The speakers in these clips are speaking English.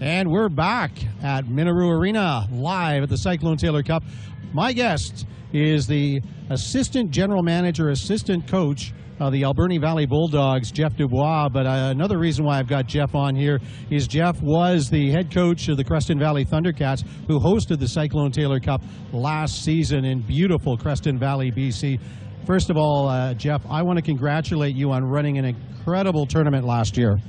And we're back at Minaroo Arena, live at the Cyclone Taylor Cup. My guest is the assistant general manager, assistant coach of the Alberni Valley Bulldogs, Jeff Dubois. But another reason why I've got Jeff on here is Jeff was the head coach of the Creston Valley Thundercats, who hosted the Cyclone Taylor Cup last season in beautiful Creston Valley, BC. First of all, Jeff, I want to congratulate you on running an incredible tournament last year.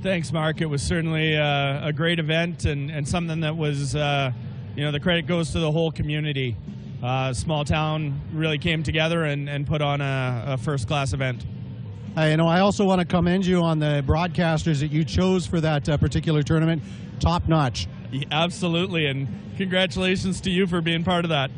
Thanks, Mark. It was certainly a great event and something that was, the credit goes to the whole community. Small town really came together and put on a first-class event. I also want to commend you on the broadcasters that you chose for that particular tournament. Top-notch. Yeah, absolutely, and congratulations to you for being part of that.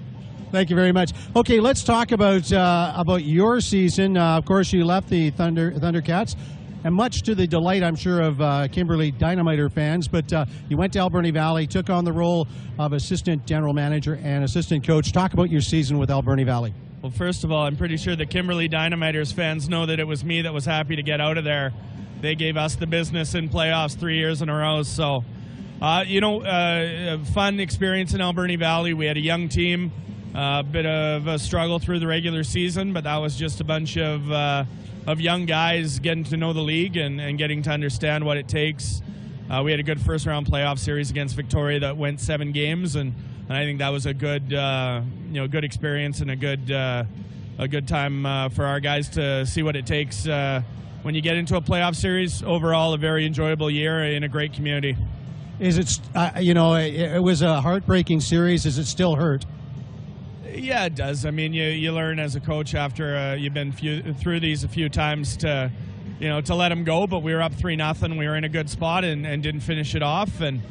Thank you very much. Okay, let's talk about your season. Of course, you left the Thundercats. And much to the delight, I'm sure, of Kimberley Dynamiter fans, but you went to Alberni Valley, took on the role of assistant general manager and assistant coach. Talk about your season with Alberni Valley. Well, first of all, I'm pretty sure the Kimberley Dynamiters fans know that it was me that was happy to get out of there. They gave us the business in playoffs 3 years in a row. So, a fun experience in Alberni Valley. We had a young team, a bit of a struggle through the regular season, but that was just a bunch of young guys getting to know the league and getting to understand what it takes. We had a good first-round playoff series against Victoria that went 7 games, and I think that was a good, good experience and a good time for our guys to see what it takes when you get into a playoff series. Overall, a very enjoyable year in a great community. Is it? It was a heartbreaking series. Does it still hurt? Yeah, it does. I mean, you learn as a coach after you've been through these a few times to let them go. But we were up 3-0. We were in a good spot and didn't finish it off. And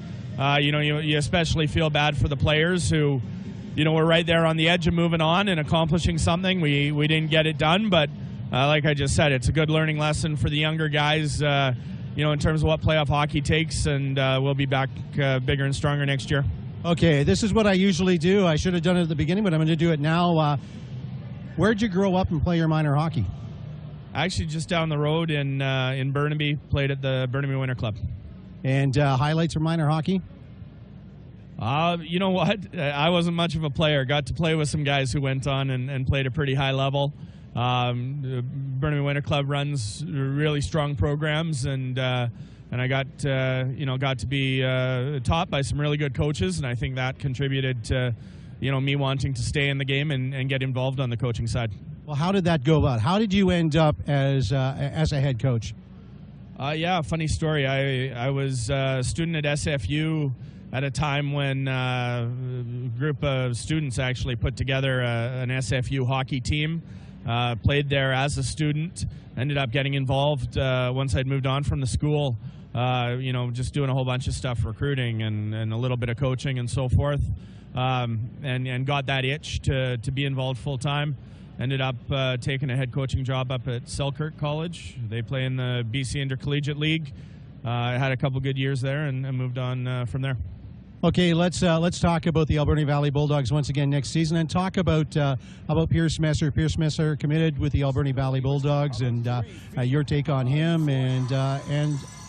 you especially feel bad for the players who, were right there on the edge of moving on and accomplishing something. We didn't get it done, but like I just said, it's a good learning lesson for the younger guys. In terms of what playoff hockey takes, and we'll be back bigger and stronger next year. Okay, this is what I usually do. I should have done it at the beginning, but I'm going to do it now. Where'd you grow up and play your minor hockey? Actually, just down the road in Burnaby, played at the Burnaby Winter Club. And highlights from minor hockey? You know what? I wasn't much of a player. Got to play with some guys who went on and played a pretty high level. The Burnaby Winter Club runs really strong programs, and I got to be taught by some really good coaches, and I think that contributed to me wanting to stay in the game and get involved on the coaching side. Well, how did that go about? How did you end up as a head coach? Yeah, funny story. I was a student at SFU at a time when a group of students actually put together an SFU hockey team. Played there as a student, ended up getting involved once I'd moved on from the school. Just doing a whole bunch of stuff, recruiting and a little bit of coaching and so forth, and got that itch to be involved full time. Ended up taking a head coaching job up at Selkirk College. They play in the BC Intercollegiate League. I had a couple good years there and moved on from there. Okay, let's talk about the Alberni Valley Bulldogs once again next season, and talk about Pierce Messer. Pierce Messer committed with the Alberni Valley Bulldogs, and your take on him and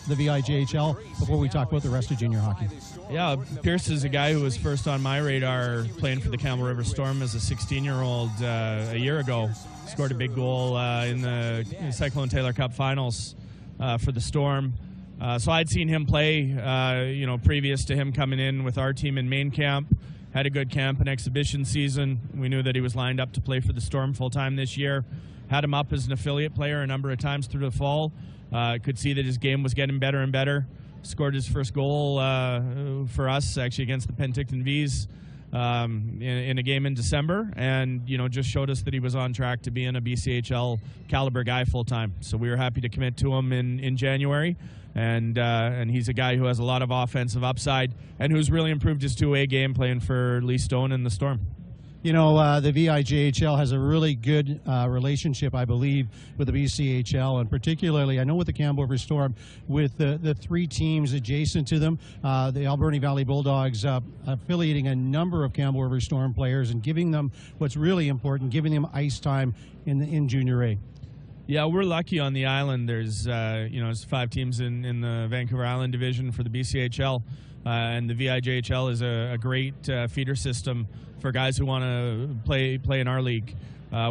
the VIJHL before we talk about the rest of junior hockey. Yeah, Pierce is a guy who was first on my radar playing for the Campbell River Storm as a 16-year-old a year ago. Scored a big goal in the Cyclone Taylor Cup finals for the Storm. So I'd seen him play, previous to him coming in with our team in main camp. Had a good camp and exhibition season. We knew that he was lined up to play for the Storm full-time this year. Had him up as an affiliate player a number of times through the fall. Could see that his game was getting better and better. Scored his first goal for us, actually, against the Penticton Vs in a game in December, and just showed us that he was on track to being a BCHL caliber guy full-time. So we were happy to commit to him in January, and he's a guy who has a lot of offensive upside and who's really improved his two-way game playing for Lee Stone and the Storm. The VIJHL has a really good relationship, I believe, with the BCHL, and particularly, I know with the Campbell River Storm, with the 3 teams adjacent to them, the Alberni Valley Bulldogs affiliating a number of Campbell River Storm players and giving them what's really important, giving them ice time in Junior A. Yeah, we're lucky on the island. There's there's 5 teams in the Vancouver Island division for the BCHL, and the VIJHL is a great feeder system for guys who want to play in our league.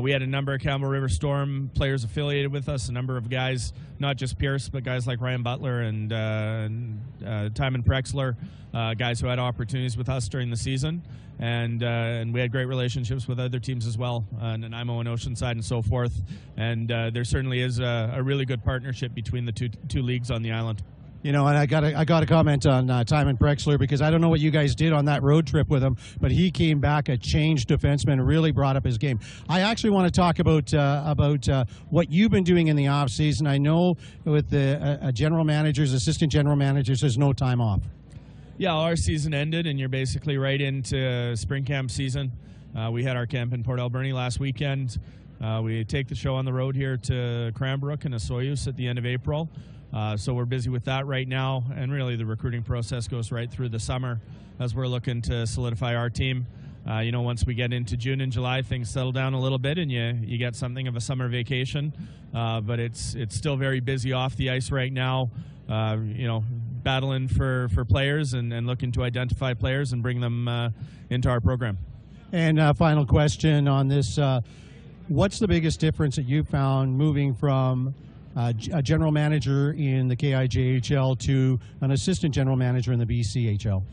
We had a number of Campbell River Storm players affiliated with us, a number of guys, not just Pierce, but guys like Ryan Butler and Timon Prexler, guys who had opportunities with us during the season. And we had great relationships with other teams as well, Nanaimo and Oceanside and so forth. And there certainly is a really good partnership between the two leagues on the island. You know, and I got to comment on Timon Prexler, because I don't know what you guys did on that road trip with him, but he came back a changed defenseman, really brought up his game. I actually want to talk about what you've been doing in the off season. I know with the general managers, assistant general managers, there's no time off. Yeah, our season ended, and you're basically right into spring camp season. We had our camp in Port Alberni last weekend. We take the show on the road here to Cranbrook and Osoyoos at the end of April. So we're busy with that right now, and really the recruiting process goes right through the summer as we're looking to solidify our team. Once we get into June and July, things settle down a little bit, and you get something of a summer vacation. But it's still very busy off the ice right now. Battling for players and looking to identify players and bring them into our program. And final question on this: what's the biggest difference that you found moving from a general manager in the KIJHL to an assistant general manager in the BCHL?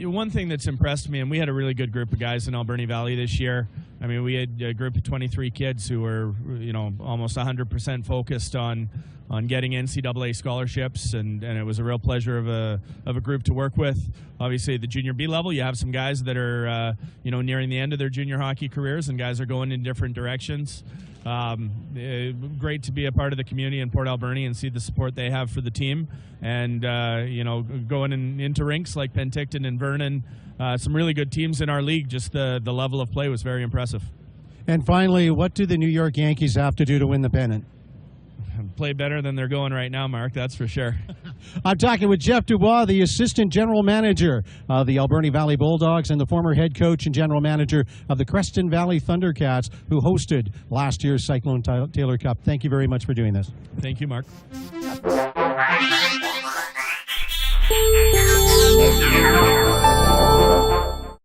One thing that's impressed me, and we had a really good group of guys in Alberni Valley this year. I mean, we had a group of 23 kids who were, almost 100% focused on getting NCAA scholarships, and it was a real pleasure of a group to work with. Obviously, at the junior B level, you have some guys that are, nearing the end of their junior hockey careers, and guys are going in different directions. Great to be a part of the community in Port Alberni and see the support they have for the team, and going into rinks like Penticton and Vernon, some really good teams in our league. Just the level of play was very impressive. And finally, what do the New York Yankees have to do to win the pennant? Play better than they're going right now, Mark, that's for sure. I'm talking with Jeff Dubois, the assistant general manager of the Alberni Valley Bulldogs and the former head coach and general manager of the Creston Valley Thundercats, who hosted last year's Cyclone Taylor Cup. Thank you very much for doing this. Thank you, Mark.